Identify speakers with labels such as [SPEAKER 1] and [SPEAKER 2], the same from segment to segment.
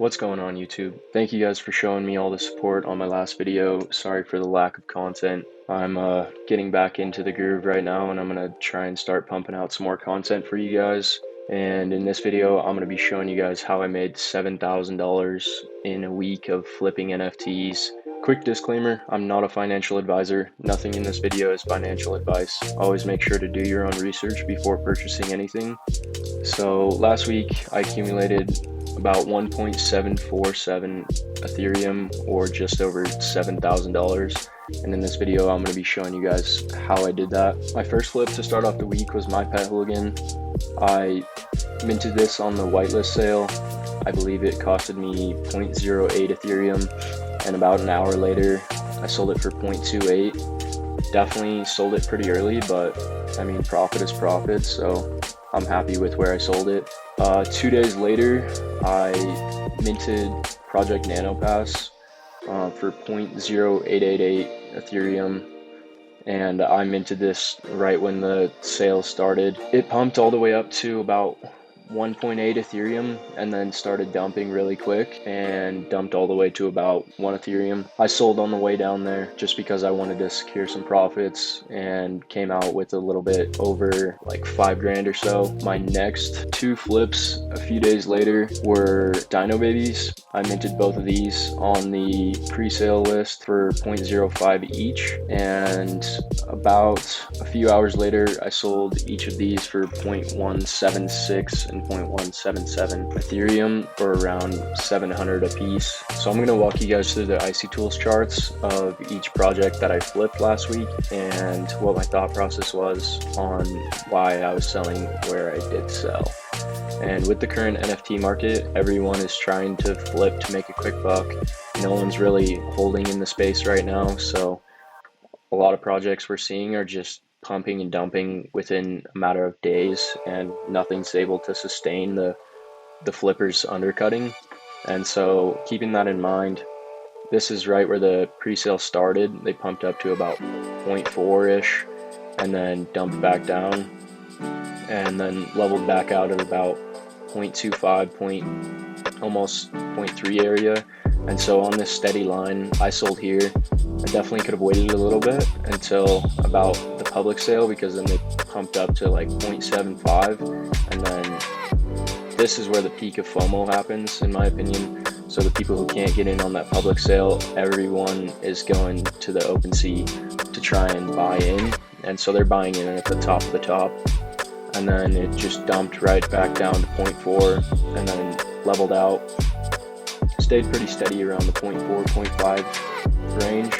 [SPEAKER 1] What's going on, YouTube? Thank you guys for showing me all the support on my last video. Sorry for the lack of content. I'm getting back into the groove right now, and I'm gonna try and start pumping out some more content for you guys. And in this video, I'm gonna be showing you guys how I made $7,000 in a week of flipping NFTs. Quick disclaimer, I'm not a financial advisor. Nothing in this video is financial advice. Always make sure to do your own research before purchasing anything. So last week I accumulated about 1.747 Ethereum, or just over $7,000. And in this video, I'm going to be showing you guys how I did that. My first flip to start off the week was my pet hooligan. I minted this on the whitelist sale. I believe it costed me 0.08 Ethereum, and about an hour later, I sold it for 0.28. Definitely sold it pretty early, but I mean, profit is profit, so I'm happy with where I sold it. 2 days later, I minted Project NanoPass for 0.0888 Ethereum, and I minted this right when the sale started. It pumped all the way up to about 1.8 Ethereum and then started dumping really quick and dumped all the way to about 1 Ethereum. I sold on the way down there just because I wanted to secure some profits, and came out with a little bit over like 5 grand or so. My next 2 flips a few days later were Dino Babies. I minted both of these on the pre-sale list for 0.05 each, and about a few hours later I sold each of these for 0.176 and 0.177 Ethereum, for around 700 a piece. So I'm going to walk you guys through the Icy Tools charts of each project that I flipped last week, and what my thought process was on why I was selling where I did sell. And with the current NFT market, everyone is trying to flip to make a quick buck. No one's really holding in the space right now, so a lot of projects we're seeing are just pumping and dumping within a matter of days, and nothing's able to sustain the flippers undercutting. And so keeping that in mind, this is right where the pre-sale started. They pumped up to about 0.4-ish and then dumped back down, and then leveled back out at about 0.25, almost 0.3 area. And so on this steady line, I sold here. I definitely could have waited a little bit until about the public sale, because then they pumped up to like 0.75, and then this is where the peak of FOMO happens, in my opinion. So the people who can't get in on that public sale, everyone is going to the OpenSea to try and buy in, and so they're buying in at the top of the top, and then it just dumped right back down to 0.4 and then leveled out. Stayed pretty steady around the 0.4, 0.5 range,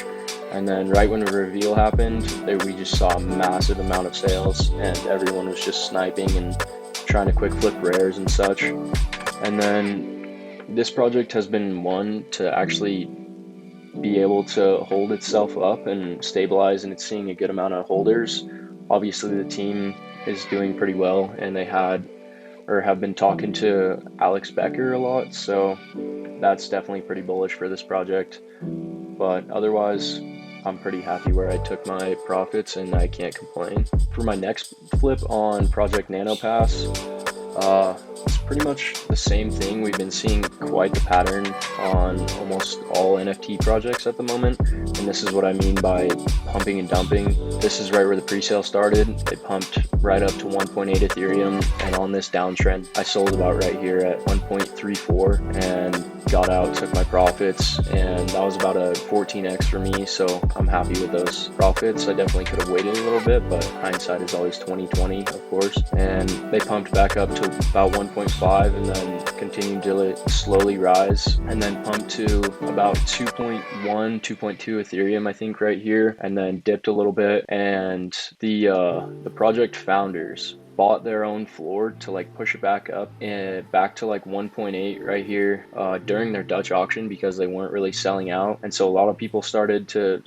[SPEAKER 1] and then right when the reveal happened, we just saw a massive amount of sales, and everyone was just sniping and trying to quick flip rares and such. And then this project has been one to actually be able to hold itself up and stabilize, and it's seeing a good amount of holders. Obviously the team is doing pretty well, and they have been talking to Alex Becker a lot, so that's definitely pretty bullish for this project. But otherwise, I'm pretty happy where I took my profits, and I can't complain. For my next flip on Project NanoPass, it's pretty much the same thing. We've been seeing quite the pattern on almost all NFT projects at the moment, and this is what I mean by pumping and dumping. This is right where the pre-sale started. It pumped right up to 1.8 Ethereum, and on this downtrend, I sold about right here at 1.34 and got out, took my profits, and that was about a 14x for me, so I'm happy with those profits. I definitely could have waited a little bit, but hindsight is always 20/20, of course. And they pumped back up to about 1.5 and then continued to slowly rise, and then pumped to about 2.1, 2.2 Ethereum, I think, right here, and then dipped a little bit. And the project founders bought their own floor to like push it back up and back to like 1.8 right here during their Dutch auction, because they weren't really selling out, and so a lot of people started to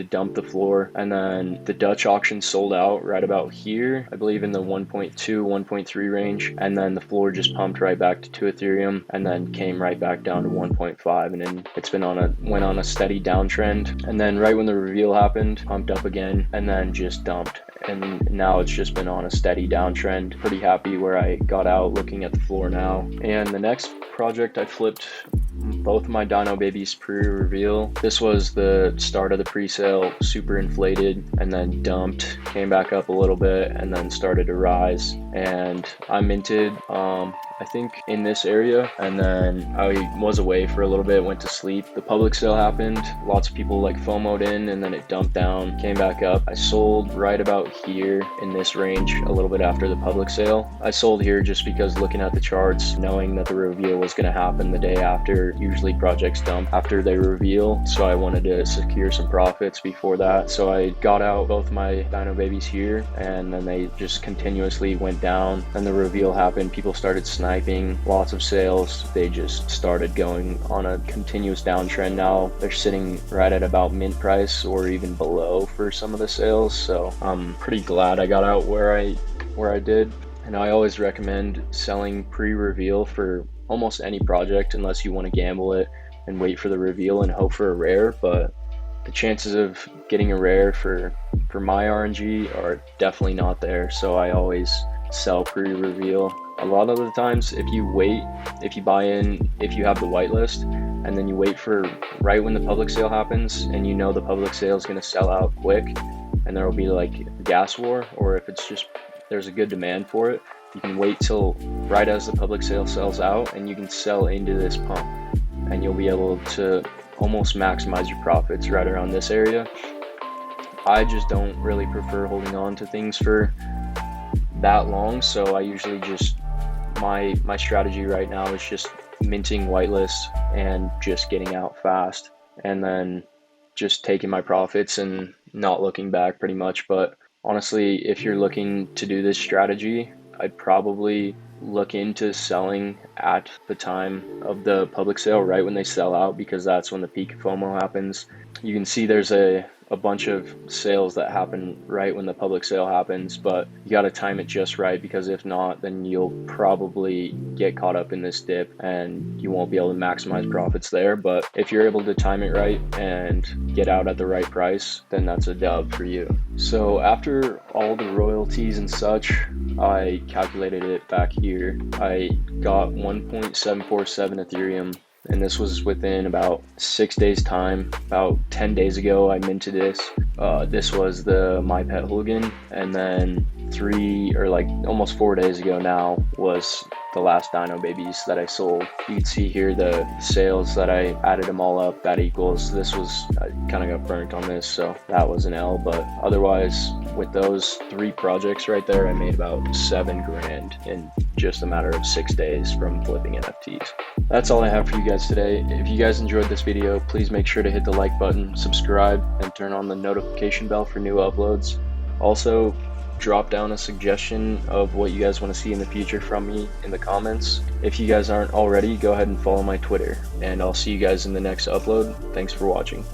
[SPEAKER 1] dump the floor, and then the Dutch auction sold out right about here, I believe in the 1.2 1.3 range, and then the floor just pumped right back to 2 Ethereum and then came right back down to 1.5, and then it's been went on a steady downtrend. And then right when the reveal happened, pumped up again and then just dumped. and now it's just been on a steady downtrend. Pretty happy where I got out, looking at the floor now. And the next project, I flipped both my Dino Babies pre-reveal. This was the start of the pre-sale, super inflated, and then dumped, came back up a little bit, and then started to rise. And I minted I think in this area, and then I was away for a little bit, went to sleep. The public sale happened, lots of people like FOMO'd in, and then it dumped down, came back up. I sold right about here in this range a little bit after the public sale. I sold here just because, looking at the charts, knowing that the reveal was going to happen the day after. Usually projects dump after they reveal, so I wanted to secure some profits before that. So I got out both my Dino Babies here, and then they just continuously went down. Then the reveal happened, people started sniping, lots of sales. They just started going on a continuous downtrend. Now they're sitting right at about mint price or even below for some of the sales. So I'm pretty glad I got out where I did. And I always recommend selling pre-reveal for almost any project, unless you want to gamble it and wait for the reveal and hope for a rare. But the chances of getting a rare for my RNG are definitely not there. So I always sell pre-reveal. A lot of the times, if you wait, if you buy in, if you have the whitelist, and then you wait for right when the public sale happens, and you know the public sale is going to sell out quick, and there will be like a gas war, or if it's just there's a good demand for it, you can wait till right as the public sale sells out, and you can sell into this pump, and you'll be able to almost maximize your profits right around this area. I just don't really prefer holding on to things for that long, so I usually just my strategy right now is just minting whitelists and just getting out fast, and then just taking my profits and not looking back pretty much. But honestly, if you're looking to do this strategy, I'd probably look into selling at the time of the public sale, right when they sell out, because that's when the peak of FOMO happens. You can see there's a bunch of sales that happen right when the public sale happens, but you got to time it just right, because if not, then you'll probably get caught up in this dip and you won't be able to maximize profits there. But if you're able to time it right and get out at the right price, then that's a dub for you. So after all the royalties and such, I calculated it back here. I got 1.747 Ethereum, and this was within about 6 days time. About 10 days ago I minted this. This was the My Pet Hooligan, and then 3 or like almost 4 days ago now was the last Dino Babies that I sold. You can see here the sales that I added them all up. That equals, this was, I kind of got burnt on this, so that was an L. But otherwise, with those 3 projects right there, I made about 7 grand in just a matter of 6 days from flipping NFTs. That's all I have for you guys today. If you guys enjoyed this video, please make sure to hit the like button, subscribe, and turn on the notification bell for new uploads. Also, drop down a suggestion of what you guys want to see in the future from me in the comments. If you guys aren't already, go ahead and follow my Twitter, and I'll see you guys in the next upload. Thanks for watching.